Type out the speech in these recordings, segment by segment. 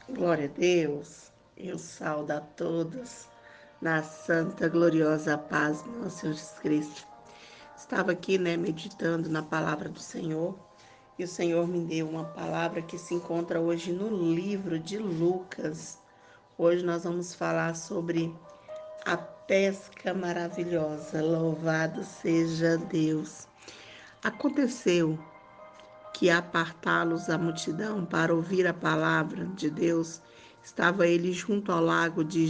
Glória a Deus, eu saúdo a todos na santa, gloriosa paz do nosso Senhor Jesus Cristo. Estava aqui, meditando na palavra do Senhor e o Senhor me deu uma palavra que se encontra hoje no livro de Lucas. Hoje nós vamos falar sobre a pesca maravilhosa. Louvado seja Deus. Aconteceu que apartá-los da multidão para ouvir a palavra de Deus, estava ele junto ao lago de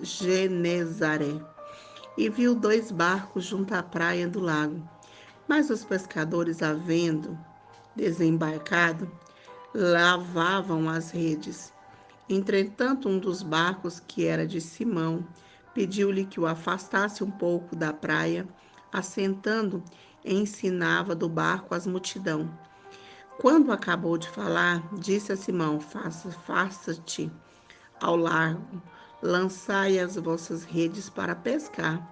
Genezaré e viu dois barcos junto à praia do lago. Mas os pescadores, havendo desembarcado, lavavam as redes. Entretanto, um dos barcos, que era de Simão, pediu-lhe que o afastasse um pouco da praia, assentando, ensinava do barco as multidão. Quando acabou de falar, disse a Simão: Faça-te ao largo, lançai as vossas redes para pescar.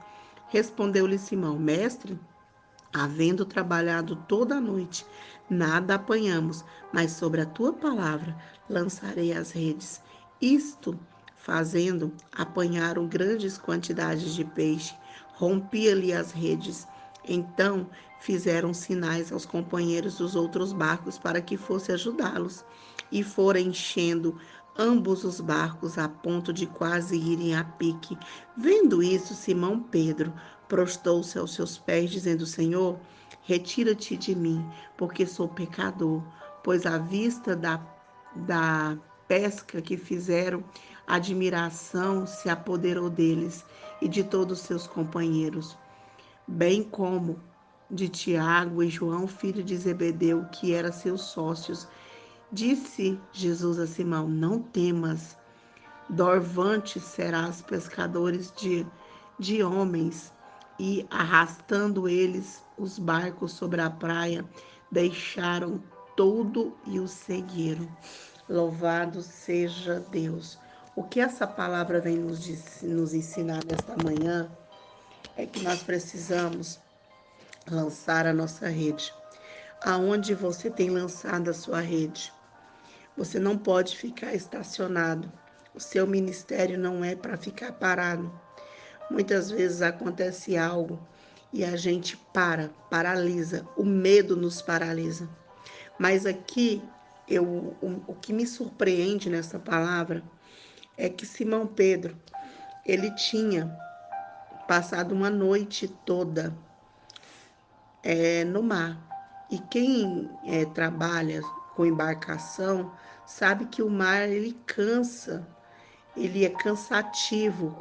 Respondeu-lhe Simão: Mestre, havendo trabalhado toda a noite, nada apanhamos, mas sobre a tua palavra lançarei as redes. Isto fazendo, apanharam grandes quantidades de peixe, rompia-lhe as redes. Então fizeram sinais aos companheiros dos outros barcos para que fosse ajudá-los, e foram enchendo ambos os barcos a ponto de quase irem a pique. Vendo isso, Simão Pedro prostou-se aos seus pés, dizendo: Senhor, retira-te de mim, porque sou pecador. Pois à vista da pesca que fizeram, a admiração se apoderou deles e de todos seus companheiros, bem como de Tiago e João, filho de Zebedeu, que eram seus sócios. Disse Jesus a Simão: Não temas, dorvante serás pescadores de homens. E arrastando eles os barcos sobre a praia, deixaram tudo e o seguiram. Louvado seja Deus. O que essa palavra vem nos ensinar nesta manhã é que nós precisamos lançar a nossa rede. Aonde você tem lançado a sua rede? Você não pode ficar estacionado. O seu ministério não é para ficar parado. Muitas vezes acontece algo e a gente paralisa. O medo nos paralisa. Mas aqui, o que me surpreende nessa palavra é que Simão Pedro, ele tinha passado uma noite toda no mar. E quem trabalha com embarcação sabe que o mar ele cansa, ele é cansativo.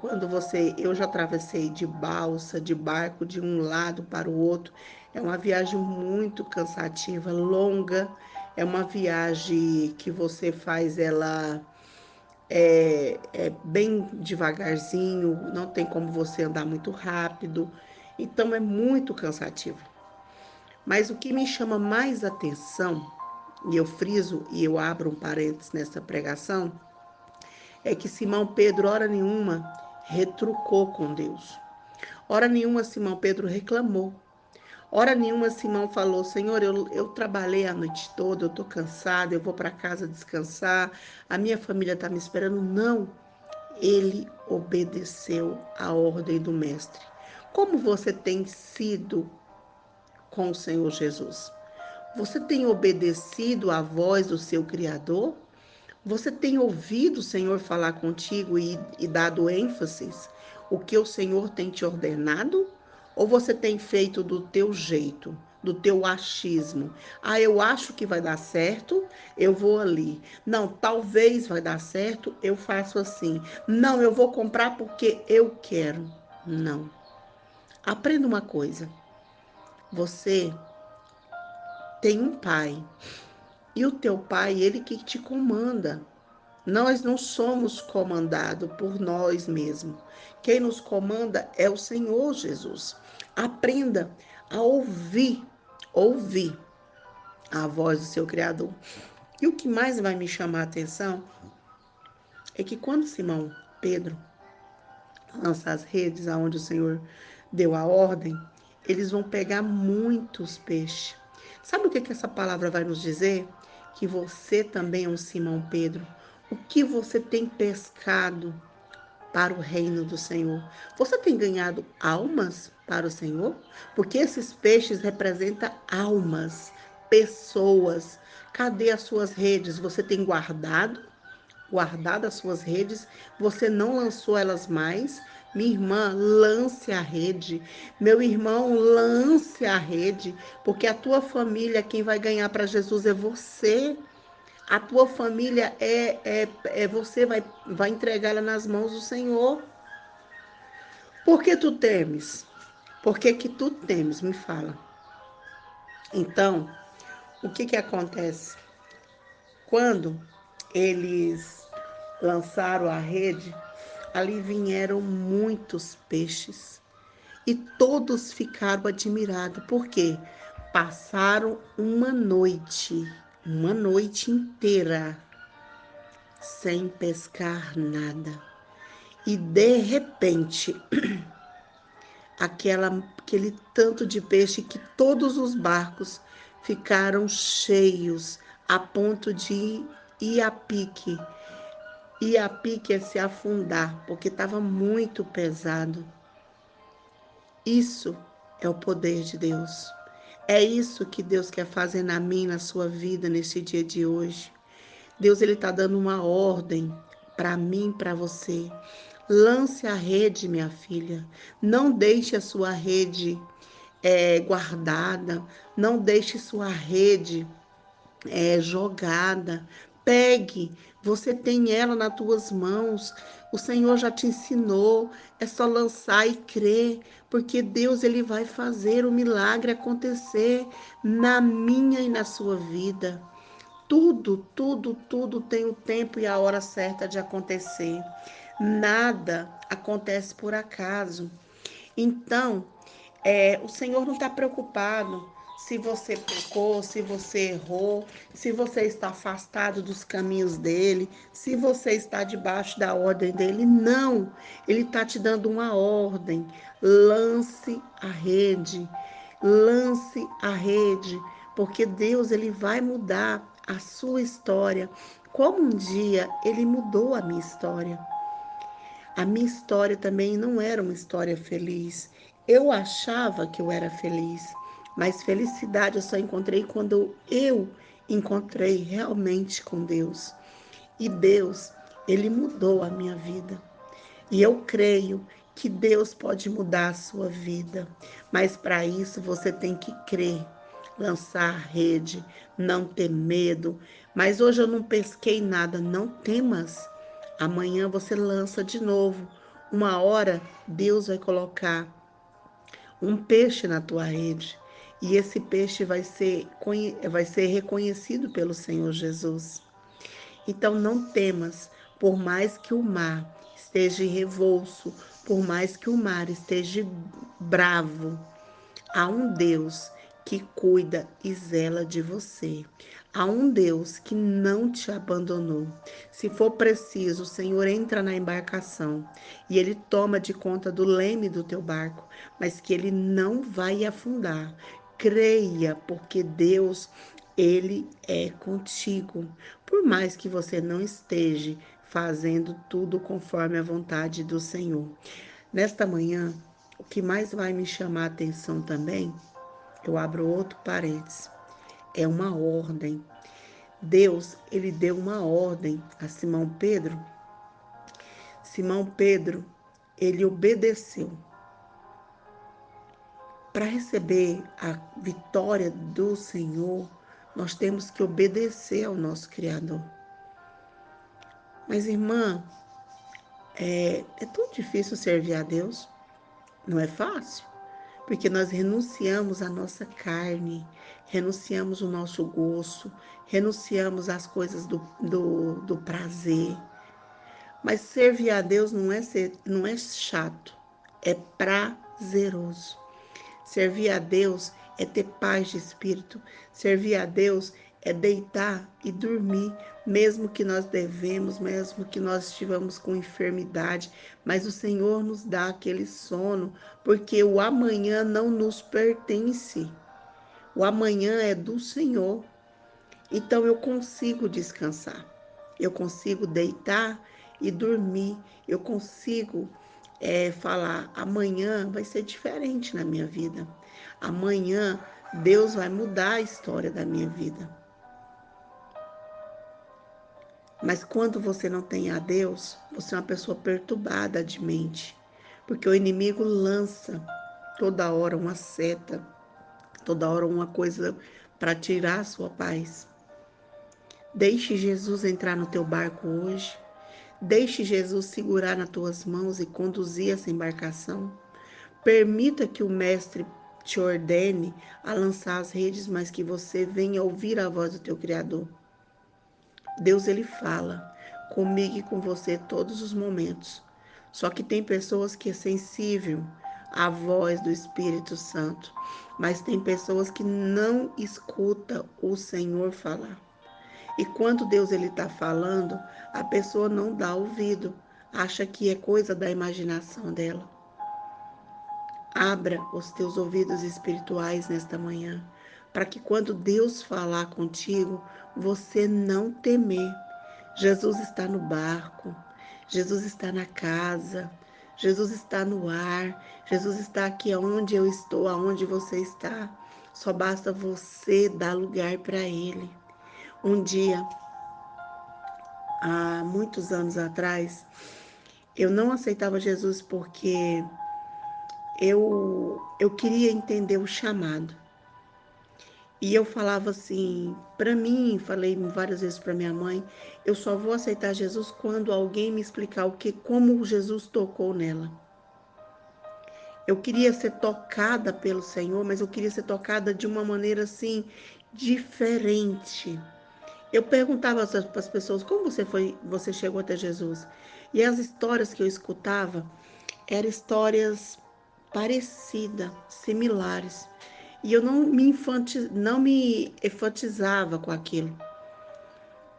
Eu já atravessei de balsa, de barco, de um lado para o outro. É uma viagem muito cansativa, longa. É uma viagem que você faz ela bem devagarzinho, não tem como você andar muito rápido. Então é muito cansativo. Mas o que me chama mais atenção, e eu friso e eu abro um parênteses nessa pregação, é que Simão Pedro, hora nenhuma, retrucou com Deus. Hora nenhuma Simão Pedro reclamou. Hora nenhuma Simão falou: Senhor, eu trabalhei a noite toda, eu estou cansado, eu vou para casa descansar, a minha família está me esperando. Não, ele obedeceu a ordem do Mestre. Como você tem sido com o Senhor Jesus? Você tem obedecido à voz do seu Criador? Você tem ouvido o Senhor falar contigo e dado ênfases o que o Senhor tem te ordenado? Ou você tem feito do teu jeito, do teu achismo? Ah, eu acho que vai dar certo, eu vou ali. Não, talvez vai dar certo, eu faço assim. Não, eu vou comprar porque eu quero. Não. Aprenda uma coisa. Você tem um pai. E o teu pai, ele que te comanda. Nós não somos comandados por nós mesmos. Quem nos comanda é o Senhor Jesus. Aprenda a ouvir a voz do seu Criador. E o que mais vai me chamar a atenção é que quando Simão Pedro lança as redes aonde o Senhor deu a ordem, eles vão pegar muitos peixes. Sabe o que essa palavra vai nos dizer? Que você também é um Simão Pedro. O que você tem pescado para o reino do Senhor? Você tem ganhado almas para o Senhor? Porque esses peixes representam almas, pessoas. Cadê as suas redes? Você tem guardado as suas redes? Você não lançou elas mais? Minha irmã, lance a rede. Meu irmão, lance a rede, porque a tua família, quem vai ganhar para Jesus é você. A tua família é você vai entregá-la nas mãos do Senhor. Por que tu temes? Por que que tu temes? Me fala. Então, o que que acontece? Quando eles lançaram a rede, ali vieram muitos peixes e todos ficaram admirados. Por quê? Passaram uma noite inteira sem pescar nada. E de repente, aquele tanto de peixe que todos os barcos ficaram cheios a ponto de ir a pique. E a pique é se afundar, porque estava muito pesado. Isso é o poder de Deus. É isso que Deus quer fazer na minha, na sua vida, nesse dia de hoje. Deus ele está dando uma ordem para mim, para você. Lance a rede, minha filha. Não deixe a sua rede guardada. Não deixe sua rede jogada. Pegue, você tem ela nas tuas mãos. O Senhor já te ensinou, é só lançar e crer, porque Deus ele vai fazer o milagre acontecer na minha e na sua vida. Tudo, tudo, tudo tem o tempo e a hora certa de acontecer. Nada acontece por acaso. Então, o Senhor não está preocupado se você pecou, se você errou, se você está afastado dos caminhos dele, se você está debaixo da ordem dele. Não, ele está te dando uma ordem. Lance a rede, lance a rede, porque Deus ele vai mudar a sua história, como um dia ele mudou a minha história. A minha história também não era uma história feliz. Eu achava que eu era feliz, mas felicidade eu só encontrei quando eu encontrei realmente com Deus. E Deus, ele mudou a minha vida. E eu creio que Deus pode mudar a sua vida, mas para isso você tem que crer, lançar a rede, não ter medo. Mas hoje eu não pesquei nada, não temas. Amanhã você lança de novo. Uma hora Deus vai colocar um peixe na tua rede e esse peixe vai ser reconhecido pelo Senhor Jesus. Então não temas, por mais que o mar esteja revolso, por mais que o mar esteja bravo, há um Deus que cuida e zela de você. Há um Deus que não te abandonou. Se for preciso, o Senhor entra na embarcação e ele toma de conta do leme do teu barco, mas que ele não vai afundar. Creia, porque Deus, ele é contigo. Por mais que você não esteja fazendo tudo conforme a vontade do Senhor. Nesta manhã, o que mais vai me chamar a atenção também, eu abro outro parênteses, é uma ordem. Deus, ele deu uma ordem a Simão Pedro. Simão Pedro, ele obedeceu. Para receber a vitória do Senhor, nós temos que obedecer ao nosso Criador. Mas, irmã, é tão difícil servir a Deus? Não é fácil? Porque nós renunciamos a nossa carne, renunciamos o nosso gosto, renunciamos às coisas do prazer. Mas servir a Deus não é chato, é prazeroso. Servir a Deus é ter paz de espírito. Servir a Deus é deitar e dormir, mesmo que nós devemos, mesmo que nós estivemos com enfermidade, mas o Senhor nos dá aquele sono, porque o amanhã não nos pertence. O amanhã é do Senhor. Então eu consigo descansar. Eu consigo deitar e dormir. Eu consigo falar: amanhã vai ser diferente na minha vida. Amanhã Deus vai mudar a história da minha vida. Mas quando você não tem a Deus, você é uma pessoa perturbada de mente. Porque o inimigo lança toda hora uma seta, toda hora uma coisa para tirar a sua paz. Deixe Jesus entrar no teu barco hoje. Deixe Jesus segurar nas tuas mãos e conduzir essa embarcação. Permita que o Mestre te ordene a lançar as redes, mas que você venha ouvir a voz do teu Criador. Deus, ele fala comigo e com você todos os momentos. Só que tem pessoas que é sensível à voz do Espírito Santo, mas tem pessoas que não escutam o Senhor falar. E quando Deus ele está falando, a pessoa não dá ouvido, acha que é coisa da imaginação dela. Abra os teus ouvidos espirituais nesta manhã, para que quando Deus falar contigo, você não temer. Jesus está no barco, Jesus está na casa, Jesus está no ar, Jesus está aqui aonde eu estou, aonde você está. Só basta você dar lugar para Ele. Um dia, há muitos anos atrás, eu não aceitava Jesus porque eu queria entender o chamado. E eu falava assim, para mim, falei várias vezes para minha mãe, eu só vou aceitar Jesus quando alguém me explicar como Jesus tocou nela. Eu queria ser tocada pelo Senhor, mas eu queria ser tocada de uma maneira assim diferente. Eu perguntava para as pessoas como você chegou até Jesus. E as histórias que eu escutava eram histórias parecidas, similares. E eu não me enfatizava com aquilo.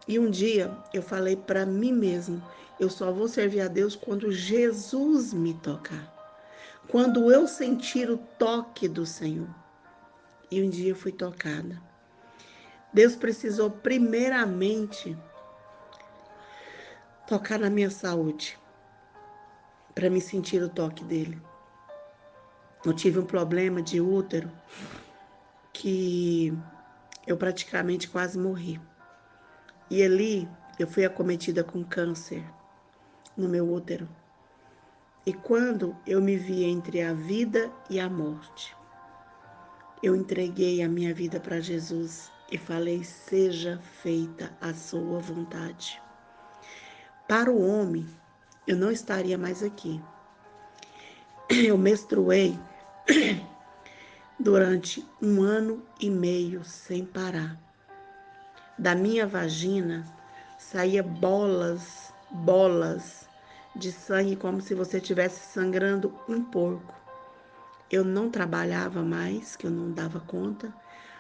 E um dia eu falei para mim mesmo, eu só vou servir a Deus quando Jesus me tocar. Quando eu sentir o toque do Senhor. E um dia eu fui tocada. Deus precisou primeiramente tocar na minha saúde, para me sentir o toque dele. Eu tive um problema de útero que eu praticamente quase morri. E ali eu fui acometida com câncer no meu útero. E quando eu me vi entre a vida e a morte, eu entreguei a minha vida para Jesus e falei: seja feita a sua vontade. Para o homem, eu não estaria mais aqui. Eu menstruei durante 1 ano e meio sem parar. Da minha vagina saía bolas de sangue como se você estivesse sangrando um porco. Eu não trabalhava mais, que eu não dava conta.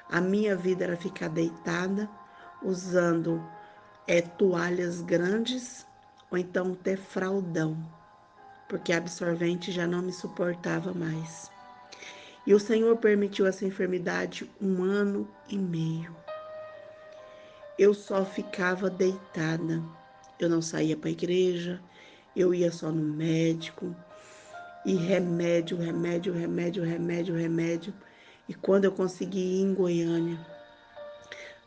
A minha vida era ficar deitada, usando toalhas grandes ou então até fraldão, porque a absorvente já não me suportava mais. E o Senhor permitiu essa enfermidade 1 ano e meio. Eu só ficava deitada. Eu não saía para a igreja, eu ia só no médico. E remédio. E quando eu consegui ir em Goiânia,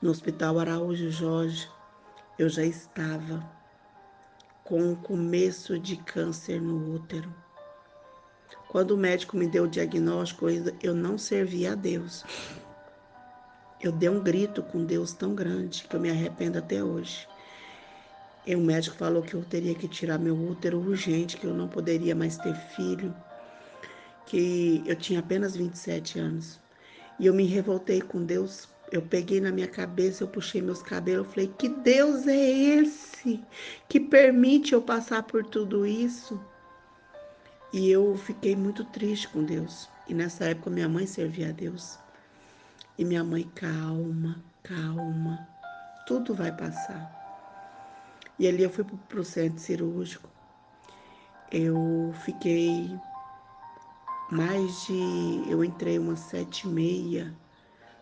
no Hospital Araújo Jorge, eu já estava com o começo de câncer no útero. Quando o médico me deu o diagnóstico, eu não servia a Deus. Eu dei um grito com Deus tão grande que eu me arrependo até hoje. E o médico falou que eu teria que tirar meu útero urgente, que eu não poderia mais ter filho, que eu tinha apenas 27 anos. E eu me revoltei com Deus. Eu peguei na minha cabeça, eu puxei meus cabelos, eu falei: que Deus é esse que permite eu passar por tudo isso? E eu fiquei muito triste com Deus. E nessa época minha mãe servia a Deus. E minha mãe: calma, calma, tudo vai passar. E ali eu fui pro centro cirúrgico. Eu fiquei eu entrei umas 7h30,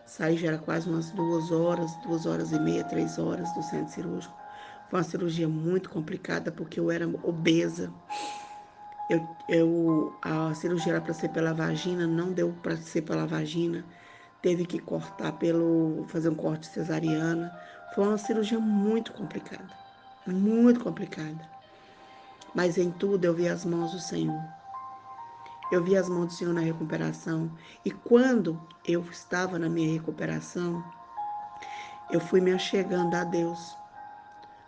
saí já era quase umas 2 horas, 2 horas e meia, 3 horas do centro cirúrgico. Foi uma cirurgia muito complicada porque eu era obesa. A cirurgia era para ser pela vagina, não deu para ser pela vagina. Teve que fazer um corte cesariana. Foi uma cirurgia muito complicada. Mas em tudo eu vi as mãos do Senhor. Eu vi as mãos do Senhor na recuperação. E quando eu estava na minha recuperação, eu fui me achegando a Deus.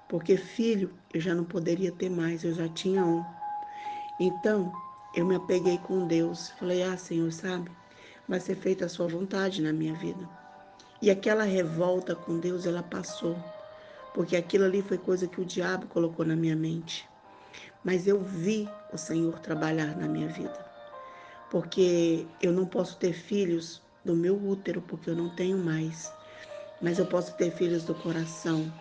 Porque filho eu já não poderia ter mais, eu já tinha um. Então, eu me apeguei com Deus. Falei, Senhor, sabe? Vai ser feita a sua vontade na minha vida. E aquela revolta com Deus, ela passou. Porque aquilo ali foi coisa que o diabo colocou na minha mente. Mas eu vi o Senhor trabalhar na minha vida. Porque eu não posso ter filhos do meu útero, porque eu não tenho mais. Mas eu posso ter filhos do coração.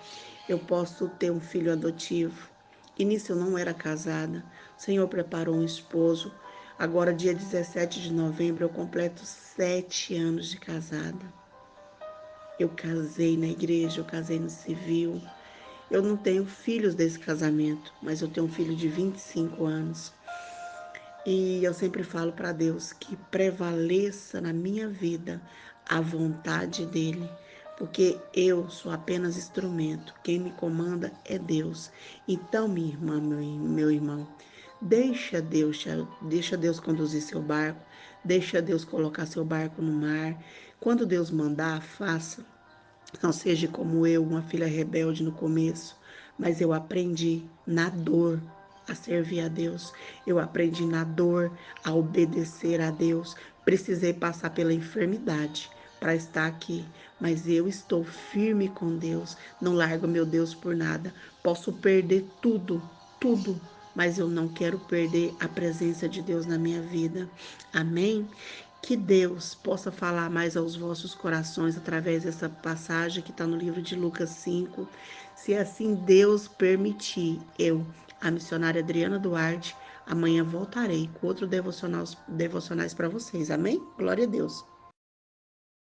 Eu posso ter um filho adotivo. E nisso eu não era casada. O Senhor preparou um esposo. Agora, dia 17 de novembro, eu completo 7 anos de casada. Eu casei na igreja, eu casei no civil. Eu não tenho filhos desse casamento, mas eu tenho um filho de 25 anos. E eu sempre falo para Deus que prevaleça na minha vida a vontade dele, porque eu sou apenas instrumento. Quem me comanda é Deus. Então, minha irmã, meu irmão, deixa Deus conduzir seu barco, deixa Deus colocar seu barco no mar. Quando Deus mandar, faça. Não seja como eu, uma filha rebelde no começo, mas eu aprendi na dor a servir a Deus. Eu aprendi na dor a obedecer a Deus. Precisei passar pela enfermidade para estar aqui, mas eu estou firme com Deus. Não largo meu Deus por nada. Posso perder tudo, tudo, mas eu não quero perder a presença de Deus na minha vida. Amém? Que Deus possa falar mais aos vossos corações através dessa passagem que está no livro de Lucas 5. Se assim Deus permitir, eu, a missionária Adriana Duarte, amanhã voltarei com outro devocionais para vocês. Amém? Glória a Deus.